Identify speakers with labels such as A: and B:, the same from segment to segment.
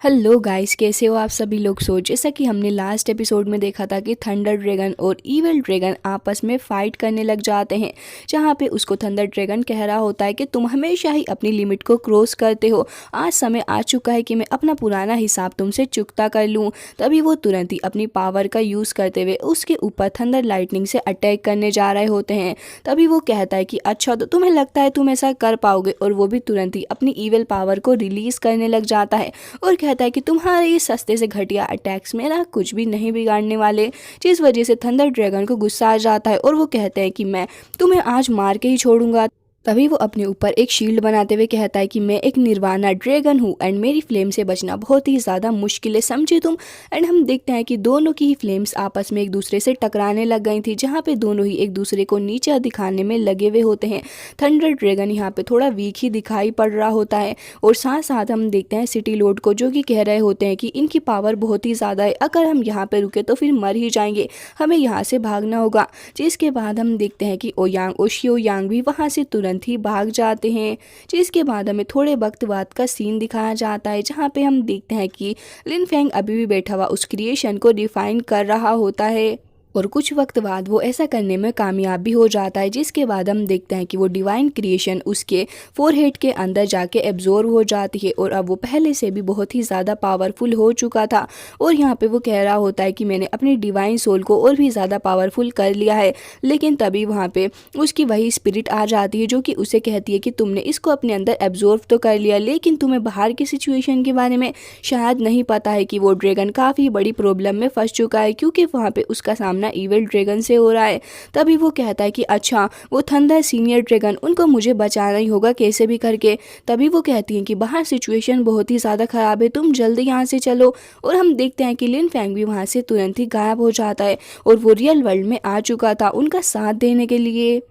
A: Hello guys, कैसे हो आप सभी लोग। जैसा कि हमने लास्ट एपिसोड में देखा था कि थंडर ड्रैगन और इविल ड्रैगन आपस में फाइट करने लग जाते हैं, जहां पे उसको थंडर ड्रैगन कह रहा होता है कि तुम हमेशा ही अपनी लिमिट को क्रॉस करते हो। आज समय आ चुका है कि मैं अपना पुराना हिसाब तुमसे चुकता कर लूं। तभी वो तुरंत ही अपनी पावर का यूज़ करते हुए उसके ऊपर थंडर लाइटनिंग से अटैक करने जा रहे होते हैं। तभी वो कहता है कि अच्छा, तो तुम्हें लगता है तुम ऐसा कर पाओगे, और वो भी तुरंत ही अपनी इविल पावर को रिलीज करने लग जाता है और कहता है कि तुम्हारे ये सस्ते से घटिया अटैक्स मेरा कुछ भी नहीं बिगाड़ने वाले। जिस वजह से थंडर ड्रैगन को गुस्सा आ जाता है और वो कहते हैं कि मैं तुम्हें आज मार के ही छोड़ूंगा। तभी वो अपने ऊपर एक शील्ड बनाते हुए कहता है कि मैं एक निर्वाणा ड्रैगन हूँ एंड मेरी फ्लेम से बचना बहुत ही ज़्यादा मुश्किल है, समझे तुम। एंड हम देखते हैं कि दोनों की ही फ्लेम्स आपस में एक दूसरे से टकराने लग गई थी, जहाँ पे दोनों ही एक दूसरे को नीचे दिखाने में लगे हुए होते हैं। थंडर ड्रैगन यहाँ पे थोड़ा वीक ही दिखाई पड़ रहा होता है, और साथ साथ हम देखते हैं सिटी लॉर्ड को, जो कि कह रहे होते हैं कि इनकी पावर बहुत ही ज़्यादा है, अगर हम यहाँ पे रुके तो फिर मर ही जाएंगे, हमें यहाँ से भागना होगा। जिसके बाद हम देखते हैं कि ओयांग और शियो यांग भी वहाँ से तुरंत ही भाग जाते हैं। जिसके बाद हमें थोड़े वक्त बाद का सीन दिखाया जाता है, जहाँ पे हम देखते हैं कि लिन फेंग अभी भी बैठा हुआ उस क्रिएशन को डिफाइन कर रहा होता है, और कुछ वक्त बाद वो ऐसा करने में कामयाब भी हो जाता है। जिसके बाद हम देखते हैं कि वो डिवाइन क्रिएशन उसके फोरहेड के अंदर जाके एब्जॉर्व हो जाती है, और अब वो पहले से भी बहुत ही ज़्यादा पावरफुल हो चुका था। और यहाँ पे वो कह रहा होता है कि मैंने अपनी डिवाइन सोल को और भी ज़्यादा पावरफुल कर लिया है। लेकिन तभी वहाँ पे उसकी वही स्पिरिट आ जाती है, जो कि उसे कहती है कि तुमने इसको अपने अंदर एब्जॉर्व तो कर लिया, लेकिन तुम्हें बाहर की सिचुएशन के बारे में शायद नहीं पता है कि वो ड्रैगन काफ़ी बड़ी प्रॉब्लम में फंस चुका है, क्योंकि वहाँ पे उसका सामना इविल ड्रैगन से हो रहा है। तभी वो कहता है कि अच्छा, वो थंडर सीनियर ड्रैगन, उनको मुझे बचाना ही होगा कैसे भी करके। तभी वो कहती हैं कि बाहर सिचुएशन बहुत ही ज़्यादा ख़राब है, तुम जल्दी यहाँ से चलो। और हम देखते हैं कि लिन फेंग भी वहाँ से तुरंत ही गायब हो जाता है, और वो रियल वर्ल्ड में आ चुका था उनका साथ देने के लिए।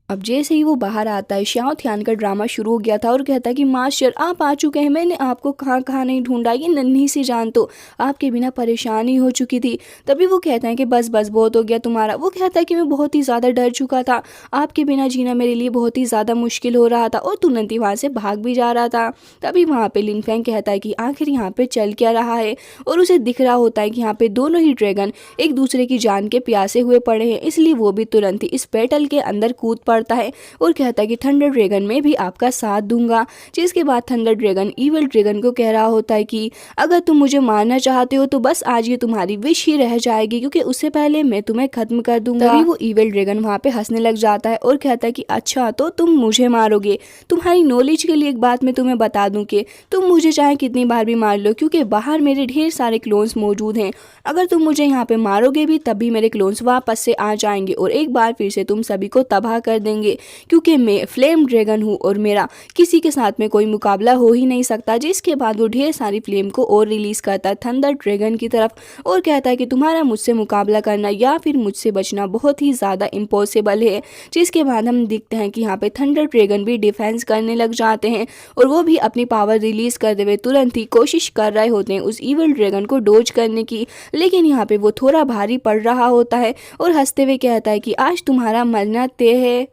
A: अब जैसे ही वो बाहर आता है, श्याओ थियान का ड्रामा शुरू हो गया था, और कहता है कि मास्टर आप आ चुके हैं, मैंने आपको कहाँ कहाँ नहीं ढूंढा, ये नन्ही सी जान तो आपके बिना परेशानी हो चुकी थी। तभी वो कहता है कि बस बस बहुत हो गया तुम्हारा। वो कहता है कि मैं बहुत ही ज़्यादा डर चुका था, आपके बिना जीना मेरे लिए बहुत ही ज़्यादा मुश्किल हो रहा था, और तुरंत ही वहाँ से भाग भी जा रहा था। तभी वहाँ पर लिन फेंग कहता है कि आखिर यहाँ पर चल क्या रहा है, और उसे दिख रहा होता है कि यहाँ पे दोनों ही ड्रैगन एक दूसरे की जान के प्यासे हुए पड़े हैं, इसलिए वो भी तुरंत ही इस बैटल के अंदर कूद पड़ता है और कहता है कि थंडर ड्रैगन में भी आपका साथ दूंगा। जिसके बाद थंडर ड्रैगन इविल ड्रैगन को कह रहा होता है कि अगर तुम मुझे मारना चाहते हो तो बस आज ये तुम्हारी विश ही रह जाएगी, क्योंकि उससे पहले मैं तुम्हें खत्म कर दूंगा। तभी वो इविल ड्रैगन वहाँ पे हंसने लग जाता है और कहता है कि अच्छा, तो तुम मुझे मारोगे। तुम्हारी नॉलेज के लिए एक बात मैं तुम्हें बता दूं कि तुम मुझे चाहे कितनी बार भी मार लो, क्योंकि बाहर मेरे ढेर सारे क्लोन्स मौजूद हैं। अगर तुम मुझे यहाँ पे मारोगे भी, तब भी मेरे क्लोन्स वापस से आ जाएंगे और एक बार फिर से तुम सभी को तबाह कर देंगे, क्योंकि मैं फ्लेम ड्रैगन हूँ और मेरा किसी के साथ में कोई मुकाबला हो ही नहीं सकता। जिसके बाद वो ढेर सारी फ्लेम को और रिलीज करता है थंडर ड्रैगन की तरफ, और कहता है कि तुम्हारा मुझसे मुकाबला करना या फिर मुझसे बचना बहुत ही ज़्यादा इम्पॉसिबल है। जिसके बाद हम देखते हैं कि यहाँ पे थंडर ड्रैगन भी डिफेंस करने लग जाते हैं, और वो भी अपनी पावर रिलीज करते हुए तुरंत ही कोशिश कर रहे होते हैं उस इविल ड्रैगन को डोज करने की। लेकिन यहाँ पे वो थोड़ा भारी पड़ रहा होता है और हंसते हुए कहता है कि आज तुम्हारा मरना तय है।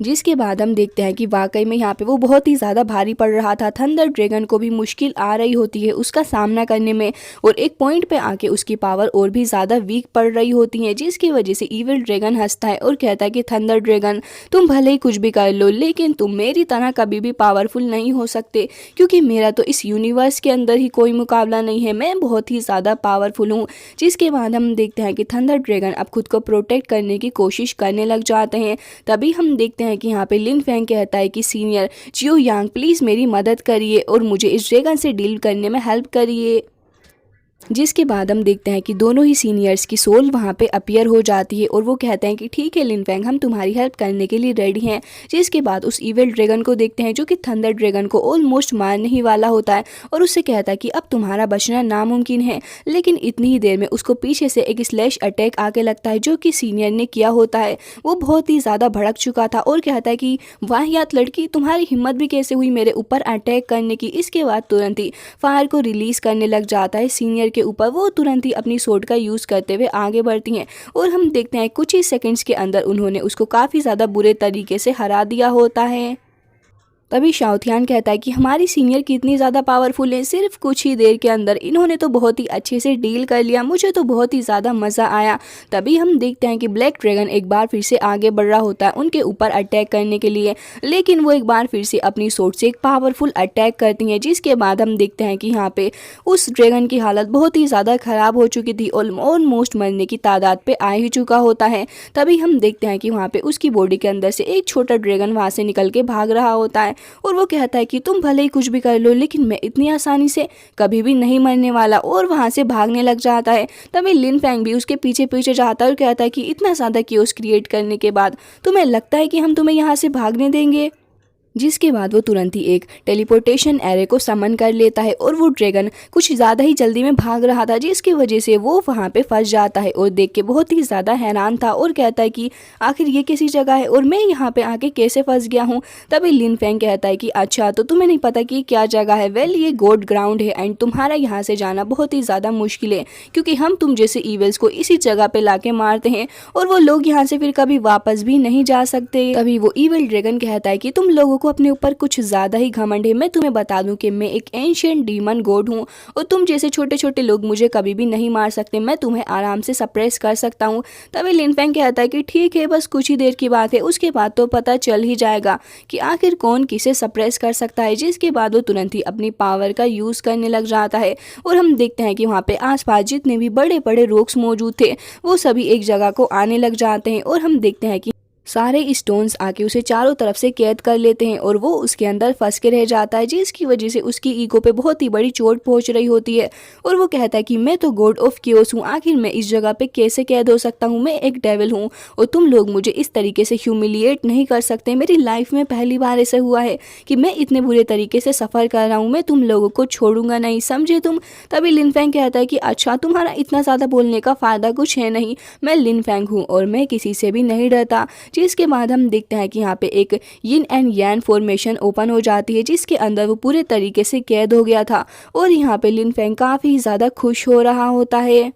A: जिसके बाद हम देखते हैं कि वाकई में यहाँ पे वो बहुत ही ज़्यादा भारी पड़ रहा था। थंडर ड्रैगन को भी मुश्किल आ रही होती है उसका सामना करने में, और एक पॉइंट पे आके उसकी पावर और भी ज़्यादा वीक पड़ रही होती है, जिसकी वजह से इविल ड्रैगन हंसता है और कहता है कि थंडर ड्रैगन, तुम भले ही कुछ भी कर लो, लेकिन तुम मेरी तरह कभी भी पावरफुल नहीं हो सकते, क्योंकि मेरा तो इस यूनिवर्स के अंदर ही कोई मुकाबला नहीं है, मैं बहुत ही ज़्यादा पावरफुल हूँ। जिसके बाद हम देखते हैं कि थंडर ड्रैगन अब खुद को प्रोटेक्ट करने की कोशिश करने लग जाते हैं। तभी हम देखते हैं कि यहाँ पे लिन फेंग कहता है कि सीनियर जियो यांग, प्लीज़ मेरी मदद करिए और मुझे इस ड्रैगन से डील करने में हेल्प करिए। जिसके बाद हम देखते हैं कि दोनों ही सीनियर्स की सोल वहाँ पे अपीयर हो जाती है, और वो कहते हैं कि ठीक है लिन फेंग, हम तुम्हारी हेल्प करने के लिए रेडी हैं। जिसके बाद उस इविल ड्रैगन को देखते हैं, जो कि थंडर ड्रैगन को ऑलमोस्ट मारने ही वाला होता है, और उससे कहता है कि अब तुम्हारा बचना नामुमकिन है। लेकिन इतनी ही देर में उसको पीछे से एक स्लैश अटैक आके लगता है, जो कि सीनियर ने किया होता है। वो बहुत ही ज़्यादा भड़क चुका था और कहता है कि वाहियात लड़की, तुम्हारी हिम्मत भी कैसे हुई मेरे ऊपर अटैक करने की। इसके बाद तुरंत ही फायर को रिलीज़ करने लग जाता है सीनियर के ऊपर। वो तुरंत ही अपनी सोर्ड का यूज़ करते हुए आगे बढ़ती हैं, और हम देखते हैं कुछ ही सेकंड्स के अंदर उन्होंने उसको काफ़ी ज़्यादा बुरे तरीके से हरा दिया होता है। तभी शाओथियान कहता है कि हमारी सीनियर कितनी ज़्यादा पावरफुल है, सिर्फ कुछ ही देर के अंदर इन्होंने तो बहुत ही अच्छे से डील कर लिया, मुझे तो बहुत ही ज़्यादा मज़ा आया। तभी हम देखते हैं कि ब्लैक ड्रैगन एक बार फिर से आगे बढ़ रहा होता है उनके ऊपर अटैक करने के लिए, लेकिन वो एक बार फिर से अपनी सोर्ड से एक पावरफुल अटैक करती हैं, जिसके बाद हम देखते हैं कि यहाँ पे उस ड्रैगन की हालत बहुत ही ज़्यादा ख़राब हो चुकी थी और ऑलमोस्ट मरने की तादाद पे आ ही चुका होता है। तभी हम देखते हैं कि वहाँ पे उसकी बॉडी के अंदर से एक छोटा ड्रैगन वहाँ से निकल के भाग रहा होता है और वो कहता है कि तुम भले ही कुछ भी कर लो, लेकिन मैं इतनी आसानी से कभी भी नहीं मरने वाला, और वहाँ से भागने लग जाता है। तभी लिन फेंग भी उसके पीछे पीछे जाता है और कहता है कि इतना ज़्यादा क्योस क्रिएट करने के बाद तुम्हें लगता है कि हम तुम्हें यहाँ से भागने देंगे। जिसके बाद वो तुरंत ही एक टेलीपोर्टेशन एरे को समन कर लेता है और वो ड्रैगन कुछ ज़्यादा ही जल्दी में भाग रहा था, जिसकी वजह से वो वहाँ पे फंस जाता है और देख के बहुत ही ज़्यादा हैरान था और कहता है कि आखिर ये कैसी जगह है और मैं यहाँ पे आके कैसे फंस गया हूँ। तभी लिन फेंग कहता है कि अच्छा, तो तुम्हें नहीं पता कि क्या जगह है? वेल, ये गॉड ग्राउंड है एंड तुम्हारा यहाँ से जाना बहुत ही ज़्यादा मुश्किल है, क्योंकि हम तुम जैसे ईवल्स को इसी जगह पे लाके मारते हैं और वो लोग यहाँ से फिर कभी वापस भी नहीं जा सकते। तभी वो ईवल ड्रैगन कहता है कि तुम लोगों को अपने ऊपर कुछ ज़्यादा ही घमंड है। मैं तुम्हें बता दूं कि मैं एक एंशिएंट डीमन गॉड हूँ और तुम जैसे छोटे छोटे लोग मुझे कभी भी नहीं मार सकते, मैं तुम्हें आराम से सप्रेस कर सकता हूँ। तभी लिन फेंग कहता है कि ठीक है, बस कुछ ही देर की बात है, उसके बाद तो पता चल ही जाएगा कि आखिर कौन किसे सप्रेस कर सकता है। जिसके बाद वो तुरंत ही अपनी पावर का यूज़ करने लग जाता है और हम देखते हैं कि वहाँ पे आसपास जितने भी बड़े बड़े रॉक्स मौजूद थे वो सभी एक जगह को आने लग जाते हैं और हम देखते हैं कि सारे स्टोन्स आके उसे चारों तरफ से कैद कर लेते हैं और वो उसके अंदर फंस के रह जाता है, जिसकी वजह से उसकी ईगो पे बहुत ही बड़ी चोट पहुंच रही होती है और वो कहता है कि मैं तो गॉड ऑफ क्योस हूँ, आखिर मैं इस जगह पे कैसे कैद हो सकता हूँ? मैं एक डेविल हूँ और तुम लोग मुझे इस तरीके से ह्यूमिलिएट नहीं कर सकते। मेरी लाइफ में पहली बार ऐसा हुआ है कि मैं इतने बुरे तरीके से सफ़र कर रहा हूँ, मैं तुम लोगों को छोड़ूंगा नहीं, समझे तुम? तभी लिन फेंग कहता है कि अच्छा, तुम्हारा इतना ज़्यादा बोलने का फ़ायदा कुछ है नहीं, मैं लिन फेंग हूँ और मैं किसी से भी नहीं डरता। जिसके बाद हम देखते हैं कि यहाँ पे एक यिन एंड यान फॉर्मेशन ओपन हो जाती है, जिसके अंदर वो पूरे तरीके से कैद हो गया था और यहाँ पे लिन फेंग काफ़ी ज़्यादा खुश हो रहा होता है।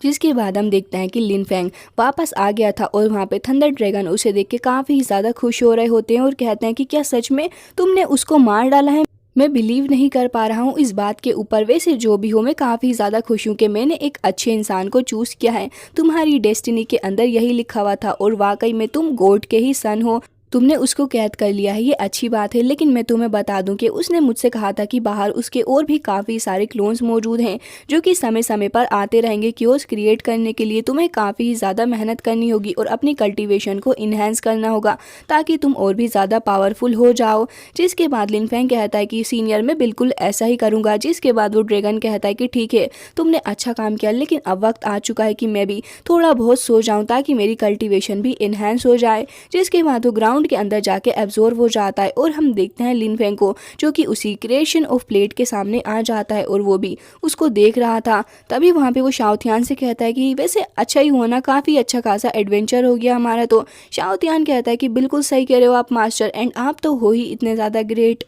A: जिसके बाद हम देखते हैं कि लिन फेंग वापस आ गया था और वहाँ पे थंडर ड्रैगन उसे देख के काफ़ी ज़्यादा खुश हो रहे होते हैं और कहते हैं कि क्या सच में तुमने उसको मार डाला है? मैं बिलीव नहीं कर पा रहा हूँ इस बात के ऊपर। वैसे जो भी हो, मैं काफ़ी ज़्यादा खुश हूँ कि मैंने एक अच्छे इंसान को चूज़ किया है। तुम्हारी डेस्टिनी के अंदर यही लिखा हुआ था और वाकई में तुम गॉड के ही सन हो। तुमने उसको कैद कर लिया है, ये अच्छी बात है, लेकिन मैं तुम्हें बता दूं कि उसने मुझसे कहा था कि बाहर उसके और भी काफ़ी सारे क्लोन्स मौजूद हैं जो कि समय समय पर आते रहेंगे। क्योस क्रिएट करने के लिए तुम्हें काफ़ी ज़्यादा मेहनत करनी होगी और अपनी कल्टीवेशन को इन्हेंस करना होगा ताकि तुम और भी ज़्यादा पावरफुल हो जाओ। जिसके बाद लिन फेंग कहता है कि सीनियर, मैं बिल्कुल ऐसा ही करूँगा। जिसके बाद वो ड्रैगन कहता है कि ठीक है, तुमने अच्छा काम किया, लेकिन अब वक्त आ चुका है कि मैं भी थोड़ा बहुत सो जाऊँ ताकि मेरी कल्टीवेशन भी इन्हेंस हो जाए। जिसके बाद वो ग्राउंड के अंदर जाके एब्जॉर्ब हो जाता है और हम देखते हैं लिन फेंग को, जो कि उसी क्रिएशन ऑफ प्लेट के सामने आ जाता है और वो भी उसको देख रहा था। तभी वहाँ पे वो शाओथियान से कहता है कि वैसे अच्छा ही हुआ ना, काफ़ी अच्छा खासा एडवेंचर हो गया हमारा। तो शाओथियान कहता है कि बिल्कुल सही कह रहे हो आप मास्टर, एंड आप तो हो ही इतने ज़्यादा ग्रेट।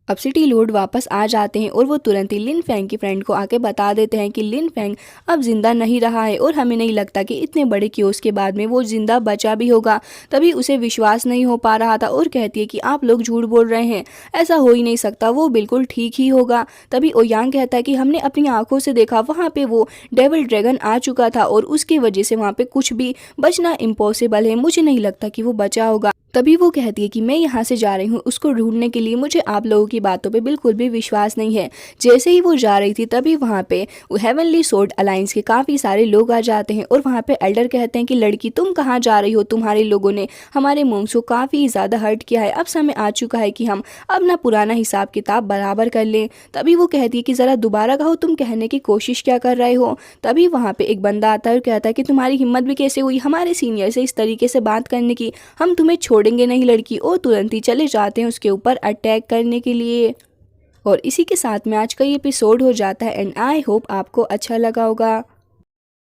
A: अब सिटी लॉर्ड वापस आ जाते हैं और वो तुरंत ही लिन फेंग की फ्रेंड को आके बता देते हैं कि लिन फेंग अब जिंदा नहीं रहा है और हमें नहीं लगता कि इतने बड़े क्योस के बाद में वो जिंदा बचा भी होगा। तभी उसे विश्वास नहीं हो पा रहा था और कहती है कि आप लोग झूठ बोल रहे हैं, ऐसा हो ही नहीं सकता, वो बिल्कुल ठीक ही होगा। तभी ओयांग कहता है कि हमने अपनी आंखों से देखा, वहाँ पे वो डेविल ड्रैगन आ चुका था और उसकी वजह से वहाँ पे कुछ भी बचना इम्पॉसिबल है, मुझे नहीं लगता कि वो बचा होगा। तभी वो कहती है कि मैं यहाँ से जा रही हूँ उसको ढूंढने के लिए, मुझे आप लोगों की बातों पे बिल्कुल भी विश्वास नहीं है। जैसे ही वो जा रही थी तभी वहाँ पे हेवनली सोर्ड अलायंस के काफ़ी सारे लोग आ जाते हैं और वहाँ पे एल्डर कहते हैं कि लड़की तुम कहाँ जा रही हो, तुम्हारे लोगों ने हमारे मोंक्स को काफ़ी ज़्यादा हर्ट किया है, अब समय आ चुका है कि हम अपना पुराना हिसाब किताब बराबर कर लें। तभी वो कहती है कि ज़रा दोबारा कहो, तुम कहने की कोशिश क्या कर रहे हो? तभी वहाँ पे एक बंदा आता है और कहता है कि तुम्हारी हिम्मत भी कैसे हुई हमारे सीनियर से इस तरीके से बात करने की, हम तुम्हें छोड़ेंगे नहीं लड़की। और तुरंत ही चले जाते हैं उसके ऊपर अटैक करने के लिए। और इसी के साथ में आज का ये एपिसोड हो जाता है एंड आई होप आपको अच्छा लगा होगा।